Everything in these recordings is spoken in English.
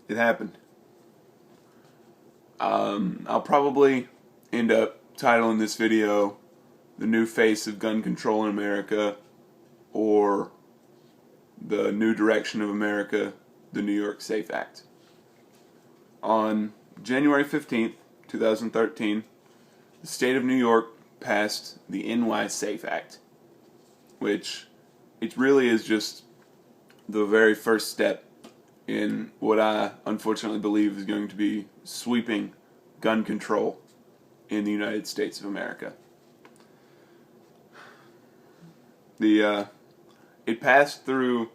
It happened. I'll probably end up titling this video "The New Face of Gun Control in America" or "The New Direction of America, the New York SAFE Act." On January 15th, 2013, the state of New York passed the NY SAFE Act, which it really is just the very first step in what I unfortunately believe is going to be sweeping gun control in the United States of America. It passed through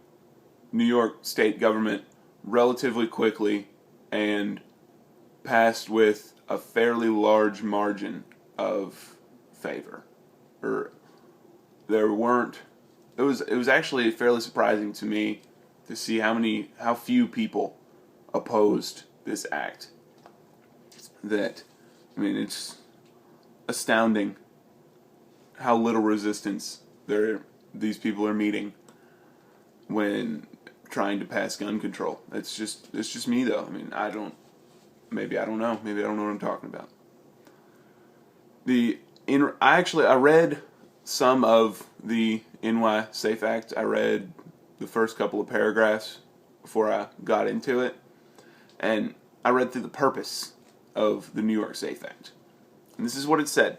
New York state government relatively quickly and passed with a fairly large margin of favor. There weren't. It was actually fairly surprising to me to see how few people opposed this act. It's astounding how little resistance these people are meeting when trying to pass gun control. It's just me though. I don't know. Maybe I don't know what I'm talking about. I read some of the NY SAFE Act. I read the first couple of paragraphs before I got into it, and I read through the purpose of the New York SAFE Act. And this is what it said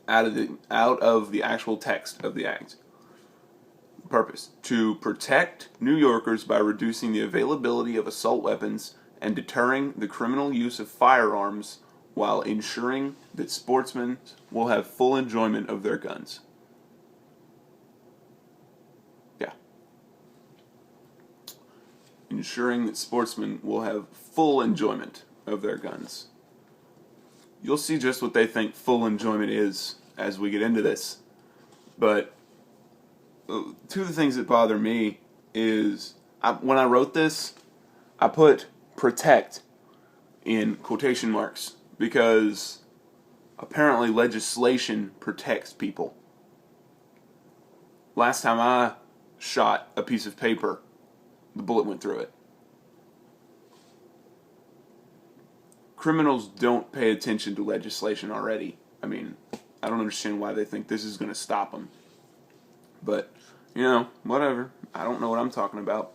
out of the actual text of the act. Purpose: to protect New Yorkers by reducing the availability of assault weapons and deterring the criminal use of firearms while ensuring that sportsmen will have full enjoyment of their guns. Yeah. Ensuring that sportsmen will have full enjoyment of their guns. You'll see just what they think full enjoyment is as we get into this. But two of the things that bother me is when I wrote this, I put protect in quotation marks because apparently legislation protects people. Last time I shot a piece of paper, the bullet went through it. Criminals don't pay attention to legislation already. I don't understand why they think this is going to stop them. But, whatever. I don't know what I'm talking about.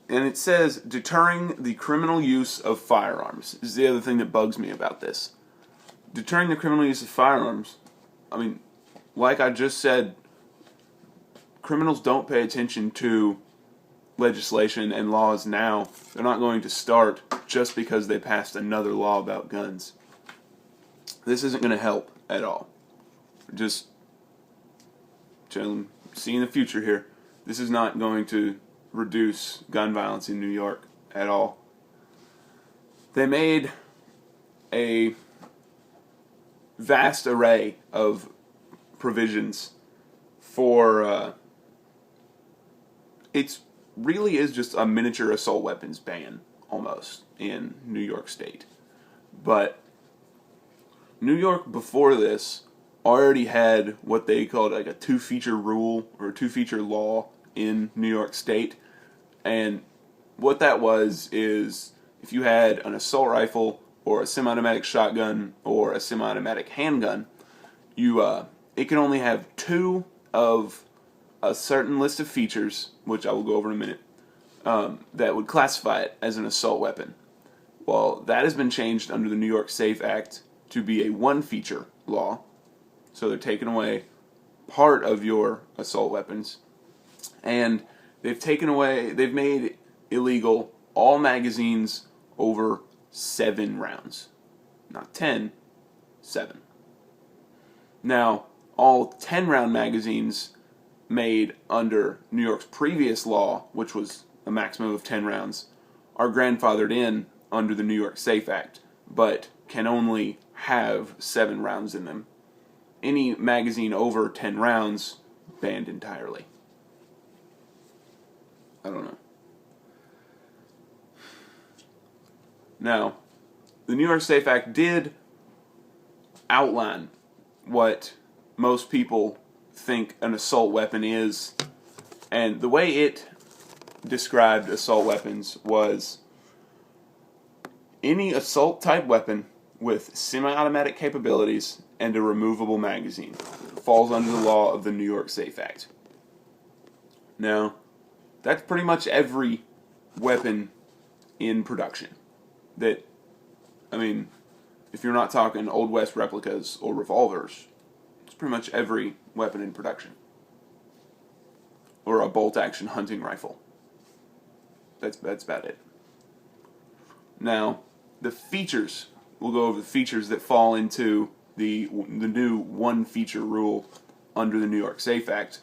And it says, deterring the criminal use of firearms is the other thing that bugs me about this. Deterring the criminal use of firearms, like I just said, criminals don't pay attention to legislation and laws now. They're not going to start just because they passed another law about guns. This isn't going to help at all. Just seeing the future here. This is not going to reduce gun violence in New York at all. They made a vast array of provisions for it really is just a miniature assault weapons ban almost in New York State. But New York before this already had what they called like a two-feature rule or a two-feature law in New York State. And what that was is if you had an assault rifle or a semi-automatic shotgun or a semi-automatic handgun, it can only have two of a certain list of features, which I will go over in a minute, that would classify it as an assault weapon. Well, that has been changed under the New York SAFE Act to be a one-feature law. So they're taking away part of your assault weapons, and they've made illegal all magazines over 7 rounds. Not 10, 7. Now, all 10-round magazines made under New York's previous law, which was a maximum of 10 rounds, are grandfathered in under the New York SAFE Act, but can only have 7 rounds in them. Any magazine over 10 rounds, banned entirely. I don't know. Now, the New York SAFE Act did outline what most people think an assault weapon is, and the way it described assault weapons was any assault type weapon with semi-automatic capabilities and a removable magazine falls under the law of the New York SAFE Act. Now, that's pretty much every weapon in production. That, I mean, if you're not talking Old West replicas or revolvers, it's pretty much every weapon in production. Or a bolt-action hunting rifle. That's about it. Now, the features, we'll go over the features that fall into the new one-feature rule under the New York SAFE Act.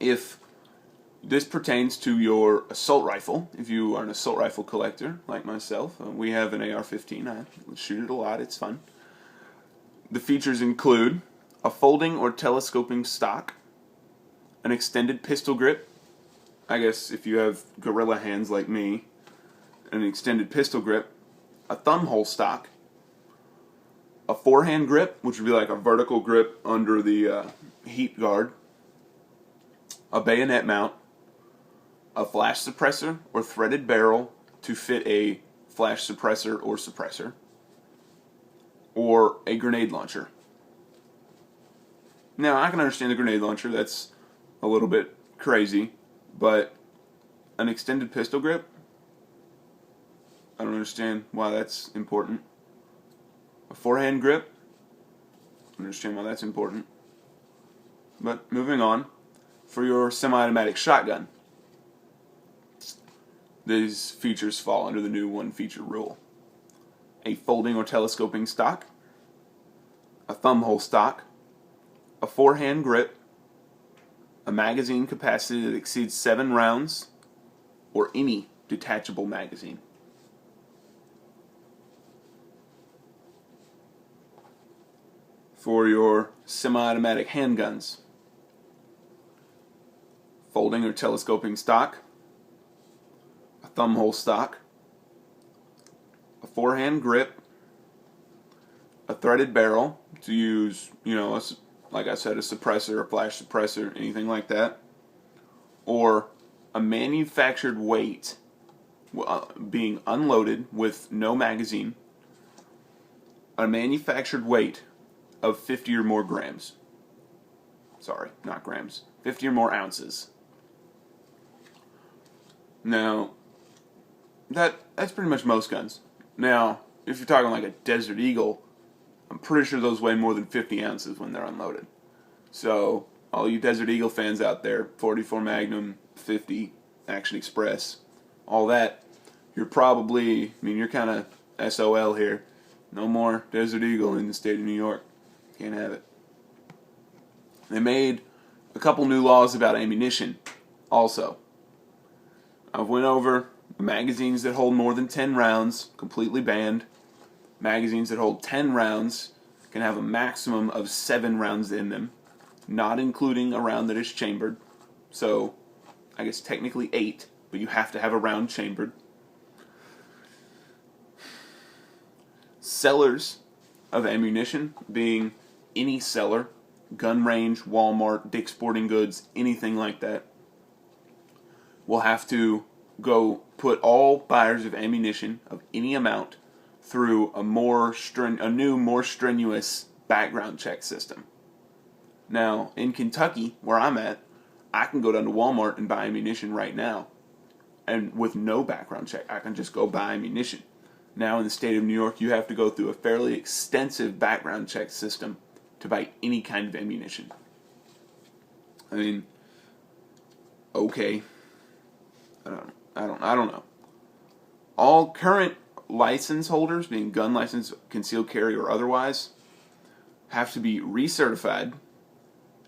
If this pertains to your assault rifle, if you are an assault rifle collector like myself, we have an AR-15, I shoot it a lot, it's fun. The features include a folding or telescoping stock, an extended pistol grip, I guess if you have gorilla hands like me, an extended pistol grip, a thumb hole stock, a forehand grip, which would be like a vertical grip under the heat guard, a bayonet mount, a flash suppressor or threaded barrel to fit a flash suppressor or a grenade launcher. Now, I can understand the grenade launcher, that's a little bit crazy, but an extended pistol grip? I don't understand why that's important. A forehand grip? I don't understand why that's important. But moving on, for your semi-automatic shotgun, these features fall under the new one-feature rule. A folding or telescoping stock, a thumb hole stock, a forehand grip, a magazine capacity that exceeds 7 rounds, or any detachable magazine. For your semi-automatic handguns, folding or telescoping stock, a thumb hole stock, a forehand grip, a threaded barrel to use, like I said, a suppressor, a flash suppressor, anything like that, or a manufactured weight being unloaded with no magazine, a manufactured weight of 50 or more grams. Sorry, not grams. 50 or more ounces. Now, that's pretty much most guns. Now, if you're talking like a Desert Eagle, I'm pretty sure those weigh more than 50 ounces when they're unloaded. So, all you Desert Eagle fans out there, 44 Magnum, 50, Action Express, all that, you're probably, you're kind of SOL here. No more Desert Eagle in the state of New York. Can't have it. They made a couple new laws about ammunition also. I've went over magazines that hold more than 10 rounds, completely banned. Magazines that hold 10 rounds can have a maximum of 7 rounds in them, not including a round that is chambered. So, I guess technically 8, but you have to have a round chambered. Sellers of ammunition, being any seller, gun range, Walmart, Dick's Sporting Goods, anything like that, will have to go put all buyers of ammunition of any amount through a new, more strenuous background check system. Now, in Kentucky, where I'm at, I can go down to Walmart and buy ammunition right now. And with no background check, I can just go buy ammunition. Now, in the state of New York, you have to go through a fairly extensive background check system to buy any kind of ammunition. Okay. I don't know. All current license holders, being gun license, concealed carry, or otherwise, have to be recertified,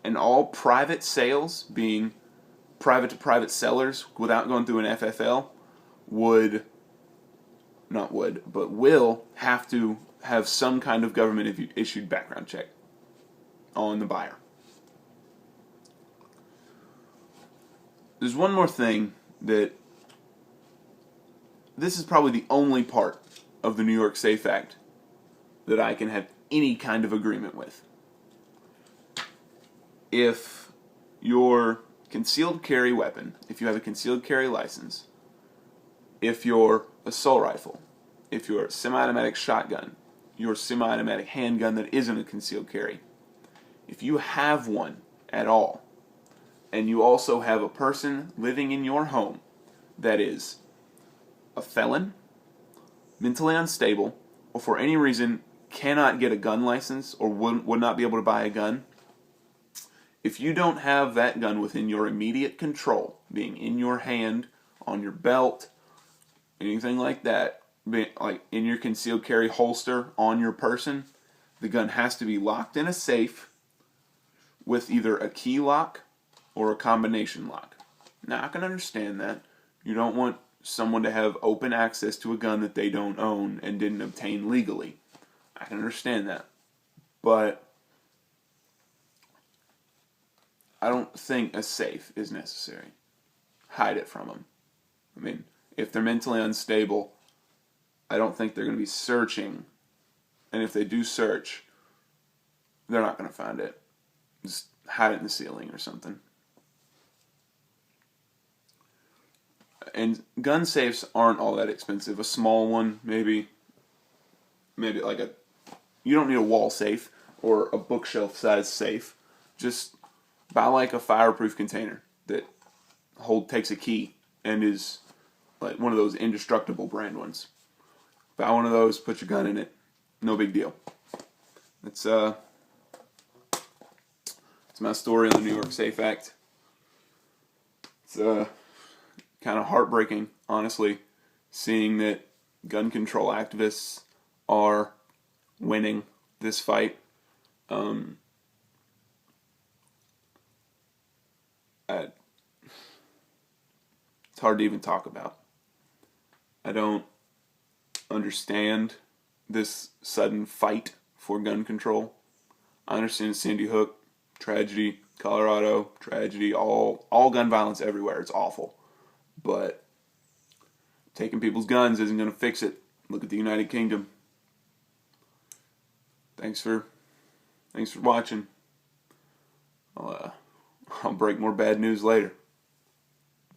and all private sales, being private-to-private sellers without going through an FFL, will have to have some kind of government-issued background check on the buyer. There's one more thing that this is probably the only part of the New York SAFE Act that I can have any kind of agreement with. If your concealed carry weapon, if you have a concealed carry license, if your assault rifle, if your semi-automatic shotgun, your semi-automatic handgun that isn't a concealed carry, if you have one at all, and you also have a person living in your home that is a felon, mentally unstable, or for any reason cannot get a gun license or would not be able to buy a gun, if you don't have that gun within your immediate control, being in your hand, on your belt, anything like that, like in your concealed carry holster on your person, the gun has to be locked in a safe with either a key lock or a combination lock. Now, I can understand that. You don't want someone to have open access to a gun that they don't own and didn't obtain legally. I can understand that. But I don't think a safe is necessary. Hide it from them. I mean, if they're mentally unstable, I don't think they're going to be searching. And if they do search, they're not going to find it. Just hide it in the ceiling or something. And gun safes aren't all that expensive. A small one, maybe like you don't need a wall safe or a bookshelf size safe. Just buy like a fireproof container that takes a key and is like one of those indestructible brand ones. Buy one of those, put your gun in it. No big deal. It's my story on the New York Safe Act. It's kind of heartbreaking, honestly, seeing that gun control activists are winning this fight. It's hard to even talk about. I don't understand this sudden fight for gun control. I understand Sandy Hook, tragedy, Colorado, tragedy, all gun violence everywhere. It's awful. But taking people's guns isn't going to fix it. Look at the United Kingdom. Thanks for watching. I'll break more bad news later.